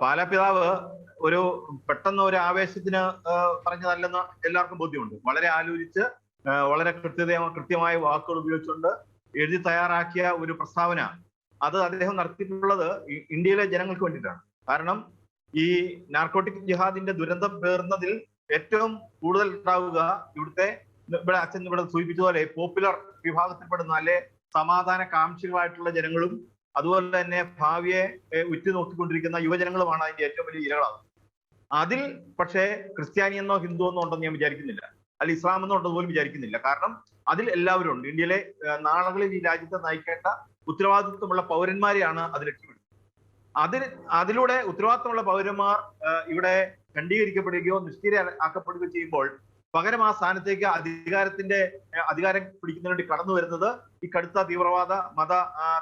പാലാപിതാവ് ഒരു പെട്ടെന്ന് ഒരു ആവേശത്തിന് പറഞ്ഞതല്ലെന്ന് എല്ലാവർക്കും ബോധ്യമുണ്ട്. വളരെ ആലോചിച്ച് വളരെ കൃത്യമായ വാക്കുകൾ ഉപയോഗിച്ചുകൊണ്ട് എഴുതി തയ്യാറാക്കിയ ഒരു പ്രസ്താവന അത് അദ്ദേഹം നടത്തിയിട്ടുള്ളത് ഇന്ത്യയിലെ ജനങ്ങൾക്ക് വേണ്ടിയിട്ടാണ്. കാരണം ഈ നാർക്കോട്ടിക് ജിഹാദിന്റെ ദുരന്തം പേർന്നതിൽ ഏറ്റവും കൂടുതൽ ഉണ്ടാവുക ഇവിടെ അച്ഛൻ ഇവിടെ സൂചിപ്പിച്ചതുപോലെ പോപ്പുലർ വിഭാഗത്തിൽപ്പെടുന്ന അല്ലെ സമാധാന കാംക്ഷികളായിട്ടുള്ള ജനങ്ങളും അതുപോലെ തന്നെ ഭാവിയെ ഉറ്റുനോക്കിക്കൊണ്ടിരിക്കുന്ന യുവജനങ്ങളുമാണ് അതിന്റെ ഏറ്റവും വലിയ ഇരകളാകുന്നത്. അതിൽ പക്ഷേ ക്രിസ്ത്യാനിയെന്നോ ഹിന്ദു എന്നോ ഉണ്ടെന്ന് ഞാൻ വിചാരിക്കുന്നില്ല, അല്ല ഇസ്ലാം എന്നോ ഉണ്ടെന്ന് പോലും വിചാരിക്കുന്നില്ല. കാരണം അതിൽ എല്ലാവരും ഉണ്ട്. ഇന്ത്യയിലെ നാളുകളിൽ ഈ രാജ്യത്തെ നയിക്കേണ്ട ഉത്തരവാദിത്വമുള്ള പൗരന്മാരെയാണ് അത് ലക്ഷ്യമിടുന്നത്. അതിലൂടെ ഉത്തരവാദിത്തമുള്ള പൗരന്മാർ ഇവിടെ ഖണ്ഡീകരിക്കപ്പെടുകയോ നിഷ്ക്രിയരാക്കപ്പെടുകയോ ചെയ്യുമ്പോൾ പകരം ആ സ്ഥാനത്തേക്ക് അധികാരം പിടിക്കുന്നതിന് വേണ്ടി കടന്നു വരുന്നത് ഈ കടുത്ത തീവ്രവാദ മത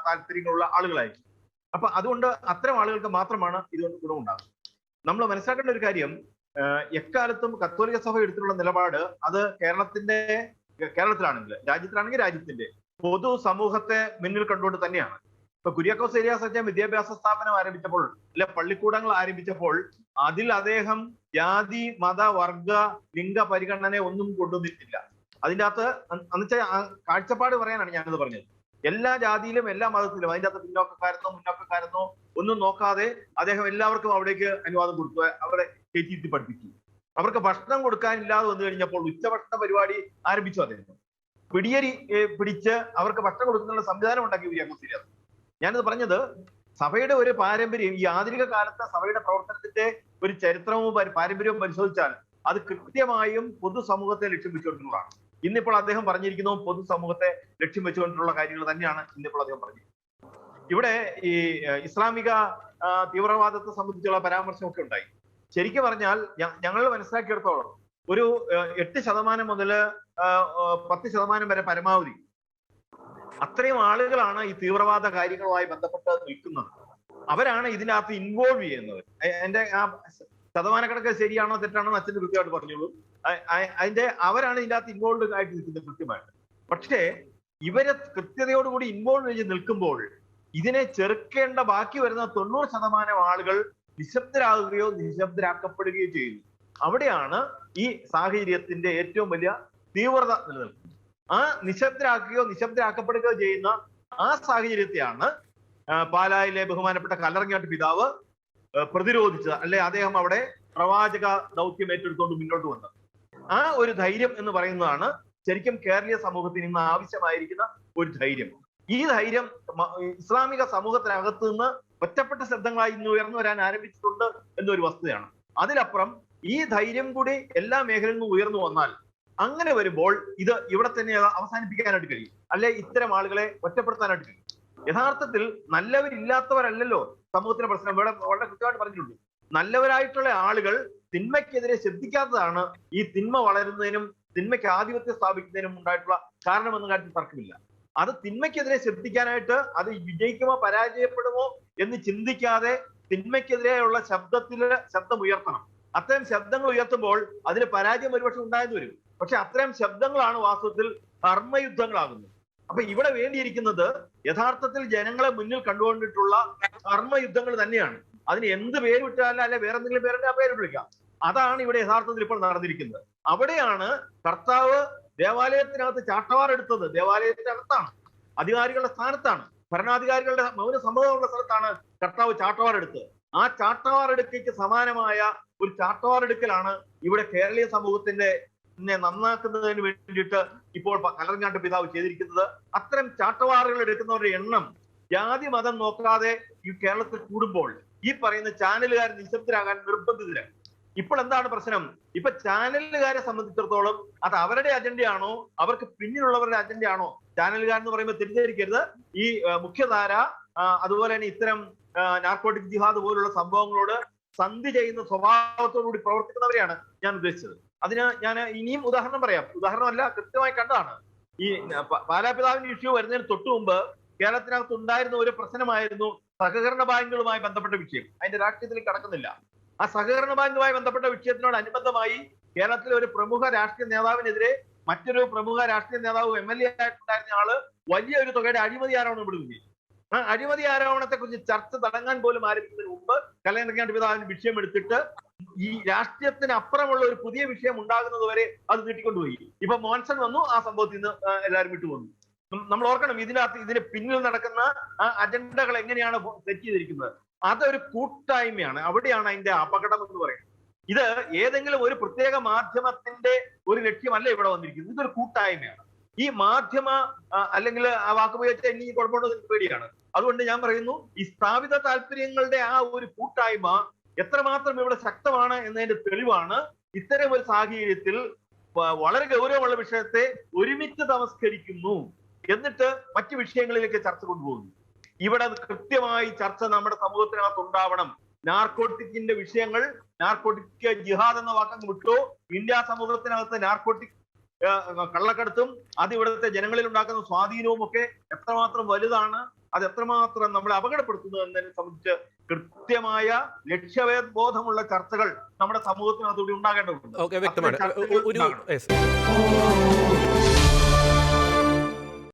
താല്പര്യങ്ങളുള്ള ആളുകളായിരിക്കും. അപ്പൊ അതുകൊണ്ട് അത്തരം ആളുകൾക്ക് മാത്രമാണ് ഇതുകൊണ്ട് ഗുണമുണ്ടാകുന്നത്. നമ്മൾ മനസ്സിലാക്കേണ്ട ഒരു കാര്യം, എക്കാലത്തും കത്തോലിക്ക സഭ എടുത്തിട്ടുള്ള നിലപാട് അത് കേരളത്തിലാണെങ്കിൽ രാജ്യത്തിന്റെ പൊതു സമൂഹത്തെ മുന്നിൽ കണ്ടുകൊണ്ട് തന്നെയാണ്. ഇപ്പൊ കുര്യാക്കോസ് ഏലിയാസ് അച്ഛൻ വിദ്യാഭ്യാസ സ്ഥാപനം ആരംഭിച്ചപ്പോൾ അല്ലെ പള്ളിക്കൂടങ്ങൾ ആരംഭിച്ചപ്പോൾ അതിൽ അദ്ദേഹം ജാതി മത വർഗ ലിംഗ പരിഗണന ഒന്നും കൊണ്ടുവന്നിട്ടില്ല. അതിൻ്റെ അകത്ത് എന്നുവെച്ചാൽ കാഴ്ചപ്പാട് പറയാനാണ് ഞാനത് പറഞ്ഞത്. എല്ലാ ജാതിയിലും എല്ലാ മതത്തിലും അതിൻ്റെ അകത്ത് മുന്നോക്കക്കാരെന്നോ ഒന്നും നോക്കാതെ അദ്ദേഹം എല്ലാവർക്കും അവിടേക്ക് അനുവാദം കൊടുത്തു, അവരെ കയറ്റി പഠിപ്പിച്ചു. അവർക്ക് ഭക്ഷണം കൊടുക്കാനില്ലാതെ വന്നു കഴിഞ്ഞപ്പോൾ ഉച്ചഭക്ഷണ പരിപാടി ആരംഭിച്ചു. അദ്ദേഹം പിടിയരി പിടിച്ച് അവർക്ക് ഭക്ഷണം കൊടുക്കുന്നതിനുള്ള സംവിധാനം ഉണ്ടാക്കി കുര്യാക്കോസ് ഏലിയാസ്. ഞാനത് പറഞ്ഞത് സഭയുടെ ഒരു പാരമ്പര്യം, ഈ ആധുനിക കാലത്തെ സഭയുടെ പ്രവർത്തനത്തിന്റെ ഒരു ചരിത്രവും പാരമ്പര്യവും പരിശോധിച്ചാൽ അത് കൃത്യമായും പൊതുസമൂഹത്തെ ലക്ഷ്യം വെച്ചുകൊണ്ടുള്ളതാണ്. ഇന്നിപ്പോൾ അദ്ദേഹം പറഞ്ഞിരിക്കുന്നു പൊതുസമൂഹത്തെ ലക്ഷ്യം വെച്ചുകൊണ്ടുള്ള കാര്യങ്ങൾ തന്നെയാണ് ഇന്നിപ്പോൾ അദ്ദേഹം പറഞ്ഞിരിക്കുന്നത്. ഇവിടെ ഈ ഇസ്ലാമിക തീവ്രവാദത്തെ സംബന്ധിച്ചുള്ള പരാമർശമൊക്കെ ഉണ്ടായി. ശരിക്കും പറഞ്ഞാൽ ഞങ്ങൾ മനസ്സിലാക്കിയെടുത്തോളം ഒരു 8% മുതൽ 10% വരെ പരമാവധി അത്രയും ആളുകളാണ് ഈ തീവ്രവാദ കാര്യങ്ങളുമായി ബന്ധപ്പെട്ട് നിൽക്കുന്നത്. അവരാണ് ഇതിനകത്ത് ഇൻവോൾവ് ചെയ്യുന്നത്. എന്റെ ആ ശതമാനക്കണക്ക് ശരിയാണോ തെറ്റാണോ അച്ഛന് കൃത്യമായിട്ട് പറഞ്ഞോളൂ. അവരാണ് ഇതിനകത്ത് ഇൻവോൾവ് ആയിട്ട് നിൽക്കുന്നത് കൃത്യമായിട്ട്. പക്ഷേ ഇവരെ കൃത്യതയോടുകൂടി ഇൻവോൾവ് ചെയ്ത് നിൽക്കുമ്പോൾ ഇതിനെ ചെറുക്കേണ്ട ബാക്കി വരുന്ന 90% ആളുകൾ നിശബ്ദരാകുകയോ നിശബ്ദരാക്കപ്പെടുകയോ ചെയ്യുന്നു. അവിടെയാണ് ഈ സാഹചര്യത്തിന്റെ ഏറ്റവും വലിയ തീവ്രത നിലനിൽക്കുന്നത്. ആ നിശബ്ദരാക്കപ്പെടുകയോ ചെയ്യുന്ന ആ സാഹചര്യത്തെയാണ് പാലായിലെ ബഹുമാനപ്പെട്ട കല്ലറങ്ങാട്ട് പിതാവ് പ്രതിരോധിച്ചത്. അല്ലെ അദ്ദേഹം അവിടെ പ്രവാചക ദൗത്യം ഏറ്റെടുത്തുകൊണ്ട് മുന്നോട്ട് വന്നത്. ആ ഒരു ധൈര്യം എന്ന് പറയുന്നതാണ് ശരിക്കും കേരളീയ സമൂഹത്തിന് ഇന്ന് ആവശ്യമായിരിക്കുന്ന ഒരു ധൈര്യം. ഈ ധൈര്യം ഇസ്ലാമിക സമൂഹത്തിനകത്ത് നിന്ന് ഒറ്റപ്പെട്ട ശബ്ദങ്ങളായി ഇന്ന് ഉയർന്നു വരാൻ ആരംഭിച്ചിട്ടുണ്ട് എന്നൊരു വസ്തുതയാണ്. അതിലപ്പുറം ഈ ധൈര്യം കൂടി എല്ലാ മേഖലയിൽ നിന്നും ഉയർന്നു വന്നാൽ അങ്ങനെ വരുമ്പോൾ ഇത് ഇവിടെ തന്നെ അവസാനിപ്പിക്കാനായിട്ട് കഴിയും, അല്ലെ ഇത്തരം ആളുകളെ ഒറ്റപ്പെടുത്താനായിട്ട് കഴിയും. യഥാർത്ഥത്തിൽ നല്ലവരില്ലാത്തവരല്ലല്ലോ സമൂഹത്തിന്റെ പ്രശ്നം. ഇവിടെ വളരെ കൃത്യമായിട്ട് പറഞ്ഞിട്ടുണ്ട്, നല്ലവരായിട്ടുള്ള ആളുകൾ തിന്മയ്ക്കെതിരെ ശ്രദ്ധിക്കാത്തതാണ് ഈ തിന്മ വളരുന്നതിനും തിന്മയ്ക്ക് ആധിപത്യം സ്ഥാപിക്കുന്നതിനും ഉണ്ടായിട്ടുള്ള കാരണമെന്ന കാര്യത്തിൽ തർക്കമില്ല. അത് തിന്മയ്ക്കെതിരെ ശ്രദ്ധിക്കാനായിട്ട് അത് വിജയിക്കുമോ പരാജയപ്പെടുമോ എന്ന് ചിന്തിക്കാതെ തിന്മയ്ക്കെതിരെയുള്ള ശബ്ദം ഉയർത്തണം. അത്തരം ശബ്ദങ്ങൾ ഉയർത്തുമ്പോൾ അതിന് പരാജയം ഒരുപക്ഷെ ഉണ്ടായെന്ന് വരും. പക്ഷെ അത്തരം ശബ്ദങ്ങളാണ് വാസ്തവത്തിൽ കർമ്മയുദ്ധങ്ങളാകുന്നത്. അപ്പൊ ഇവിടെ വേണ്ടിയിരിക്കുന്നത് യഥാർത്ഥത്തിൽ ജനങ്ങളെ മുന്നിൽ കണ്ടുകൊണ്ടിട്ടുള്ള കർമ്മയുദ്ധങ്ങൾ തന്നെയാണ്. അതിന് എന്ത് പേര് വിട്ടാലും അല്ലെ വേറെ എന്തെങ്കിലും പേരുടെ പേര് വിളിക്കാം. അതാണ് ഇവിടെ യഥാർത്ഥത്തിൽ ഇപ്പോൾ നടന്നിരിക്കുന്നത്. അവിടെയാണ് കർത്താവ് ദേവാലയത്തിനകത്ത് ചാട്ടവാറെടുത്തത്. ദേവാലയത്തിനകത്താണ്, അധികാരികളുടെ സ്ഥാനത്താണ്, ഭരണാധികാരികളുടെ മൗന സമ്മതമുള്ള സ്ഥലത്താണ് കർത്താവ് ചാട്ടവാറെടുത്തത്. ആ ചാട്ടവാറെടുക്കയ്ക്ക് സമാനമായ ഒരു ചാട്ടവാറെടുക്കലാണ് ഇവിടെ കേരളീയ സമൂഹത്തിന്റെ നന്നാക്കുന്നതിന് വേണ്ടിയിട്ട് ഇപ്പോൾ കല്ലറങ്ങാട്ട് പിതാവ് ചെയ്തിരിക്കുന്നത്. അത്തരം ചാട്ടവാറുകൾ എടുക്കുന്നവരുടെ എണ്ണം ജാതി മതം നോക്കാതെ ഈ കേരളത്തിൽ കൂടുമ്പോൾ ഈ പറയുന്ന ചാനലുകാർ നിശബ്ദരാകാൻ നിർബന്ധിതരാണ്. ഇപ്പോൾ എന്താണ് പ്രശ്നം? ഇപ്പൊ ചാനലുകാരെ സംബന്ധിച്ചിടത്തോളം അത് അവരുടെ അജണ്ടയാണോ അവർക്ക് പിന്നിലുള്ളവരുടെ അജണ്ടയാണോ? ചാനലുകാരെന്ന് പറയുമ്പോൾ തെറ്റിദ്ധരിക്കരുത്, ഈ മുഖ്യധാര അതുപോലെ തന്നെ ഇത്തരം നാർക്കോട്ടിക് ജിഹാദ് പോലുള്ള സംഭവങ്ങളോട് സന്ധി ചെയ്യുന്ന സ്വഭാവത്തോടുകൂടി പ്രവർത്തിക്കുന്നവരെയാണ് ഞാൻ ഉദ്ദേശിച്ചത്. അതിന് ഞാൻ ഇനിയും ഉദാഹരണം പറയാം. ഉദാഹരണമല്ല, കൃത്യമായി കണ്ടതാണ്. ഈ പാലാപിതാവിന്റെ ഇഷ്യൂ വരുന്നതിന് തൊട്ടു മുമ്പ് കേരളത്തിനകത്ത് ഉണ്ടായിരുന്ന ഒരു പ്രശ്നമായിരുന്നു സഹകരണ ബാങ്കുകളുമായി ബന്ധപ്പെട്ട വിഷയം. അതിന്റെ രാഷ്ട്രീയത്തിലേക്ക് കടക്കുന്നില്ല. ആ സഹകരണ ബാങ്കുമായി ബന്ധപ്പെട്ട വിഷയത്തിനോട് അനുബന്ധമായി കേരളത്തിലെ ഒരു പ്രമുഖ രാഷ്ട്രീയ നേതാവിനെതിരെ മറ്റൊരു പ്രമുഖ രാഷ്ട്രീയ നേതാവ് MLA ആയിട്ടുണ്ടായിരുന്ന ആള് വലിയൊരു തുകയുടെ അഴിമതി ആരോപണം വിടുകയും അഴിമതി ആരോപണത്തെ കുറിച്ച് ചർച്ച തുടങ്ങാൻ പോലും ആരംഭിക്കുന്നതിന് മുമ്പ് കലക്ടർ പിതാവിന് വിഷയം എടുത്തിട്ട് ഈ രാഷ്ട്രീയത്തിന് അപ്പുറമുള്ള ഒരു പുതിയ വിഷയം ഉണ്ടാകുന്നത് വരെ അത് നീട്ടിക്കൊണ്ടുപോയി. ഇപ്പൊ മോൻസൺ വന്നു, ആ സംഭവത്തിൽ നിന്ന് എല്ലാവരും വിട്ടുവന്നു. നമ്മൾ ഓർക്കണം, ഇതിന് പിന്നിൽ നടക്കുന്ന അജണ്ടകൾ എങ്ങനെയാണ് സെറ്റ് ചെയ്തിരിക്കുന്നത്. അതൊരു കൂട്ടായ്മയാണ്. അവിടെയാണ് അതിന്റെ അപകടം എന്ന് പറയുന്നത്. ഇത് ഏതെങ്കിലും ഒരു പ്രത്യേക മാധ്യമത്തിന്റെ ഒരു ലക്ഷ്യമല്ല ഇവിടെ വന്നിരിക്കുന്നത്. ഇതൊരു കൂട്ടായ്മയാണ്. ഈ മാധ്യമ അല്ലെങ്കിൽ ആ വാക്കുപയോഗിച്ച എനിക്ക് കുഴപ്പമുണ്ടോ പേടിയാണ്. അതുകൊണ്ട് ഞാൻ പറയുന്നു, ഈ സ്ഥാപിത താല്പര്യങ്ങളുടെ ആ ഒരു കൂട്ടായ്മ എത്രമാത്രം ഇവിടെ ശക്തമാണ് എന്നതിന്റെ തെളിവാണ് ഇത്തരം ഒരു സാഹചര്യത്തിൽ വളരെ ഗൗരവമുള്ള വിഷയത്തെ ഒരുമിച്ച് തമസ്കരിക്കുന്നു, എന്നിട്ട് മറ്റു വിഷയങ്ങളിലേക്ക് ചർച്ച കൊണ്ടുപോകുന്നു. ഇവിടെ കൃത്യമായി ചർച്ച നമ്മുടെ സമൂഹത്തിനകത്ത് ഉണ്ടാവണം. നാർക്കോട്ടിക്കിന്റെ വിഷയങ്ങൾ, നാർക്കോട്ടിക് ജിഹാദ് എന്ന വാക്കങ്ങ് വിട്ടോ, ഇന്ത്യ സമൂഹത്തിനകത്ത് നാർക്കോട്ടിക് കള്ളക്കടത്തും അത് ഇവിടുത്തെ ജനങ്ങളിൽ ഉണ്ടാക്കുന്ന സ്വാധീനവും ഒക്കെ എത്രമാത്രം വലുതാണ്, അത് എത്രമാത്രം നമ്മളെ അപകടപ്പെടുത്തുന്നു എന്നതിനെ സംബന്ധിച്ച് കൃത്യമായ ലക്ഷ്യബോധമുള്ള ചർച്ചകൾ നമ്മുടെ സമൂഹത്തിനകത്തൂടെ ഉണ്ടാകേണ്ടതുണ്ട്.